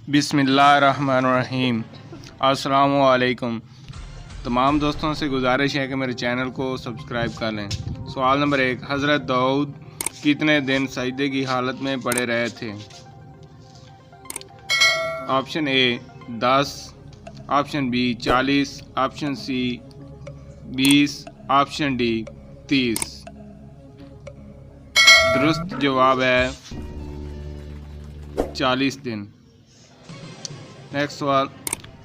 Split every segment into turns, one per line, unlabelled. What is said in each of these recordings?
बिस्मिल्लाहिर्रहमानिर्रहीम। अस्सलामु अलैकुम। तमाम दोस्तों से गुजारिश है कि मेरे चैनल को सब्सक्राइब कर लें। सवाल नंबर 1, हज़रत दाऊद कितने दिन सजदे की हालत में पड़े रहे थे? Option A 10, option B 40, option C 20, option D 30। दुरुस्त जवाब है 40 दिन। नेक्स्ट सवाल,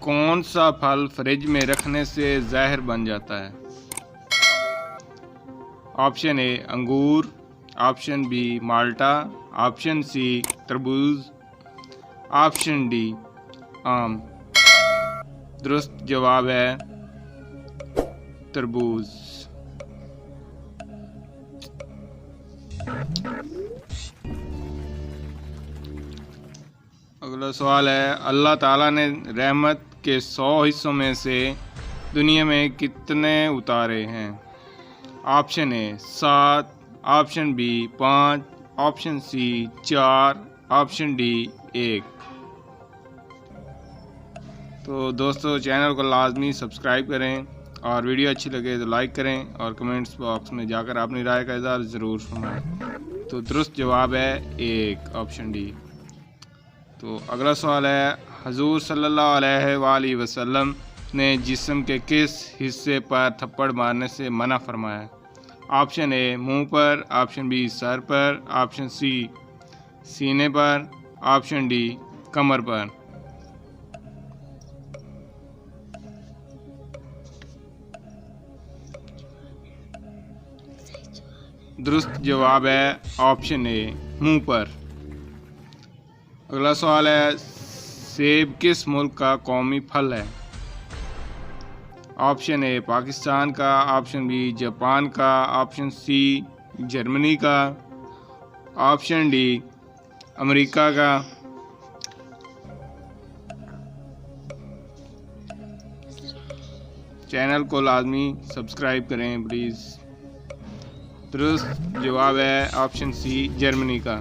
कौन सा फल फ्रिज में रखने से जहर बन जाता है? ऑप्शन ए अंगूर, ऑप्शन बी माल्टा, ऑप्शन सी तरबूज, ऑप्शन डी आम। दुरुस्त जवाब है तरबूज। अगला सवाल है, अल्लाह ताला ने रहमत के 100 हिस्सों में से दुनिया में कितने उतारे हैं? Option A 7, option B 5, option C 4, option D 1। तो दोस्तों चैनल को लाजमी सब्सक्राइब करें और वीडियो अच्छी लगे तो लाइक करें और कमेंट्स बॉक्स में जाकर अपनी राय का इज़हार ज़रूर फरमाएं। तो दुरुस्त जवाब है 1, ऑप्शन डी। तो अगला सवाल है, हजूर सल्लल्लाहु अलैहि वसल्लम ने जिस्म के किस हिस्से पर थप्पड़ मारने से मना फरमाया? ऑप्शन ए मुंह पर, ऑप्शन बी सर पर, ऑप्शन सी सीने पर, ऑप्शन डी कमर पर। दुरुस्त जवाब है ऑप्शन ए मुंह पर। अगला सवाल है, सेब किस मुल्क का कौमी फल है? ऑप्शन ए पाकिस्तान का, ऑप्शन बी जापान का, ऑप्शन सी जर्मनी का, ऑप्शन डी अमेरिका का। चैनल को लाजमी सब्सक्राइब करें प्लीज़। दुरुस्त जवाब है ऑप्शन सी जर्मनी का।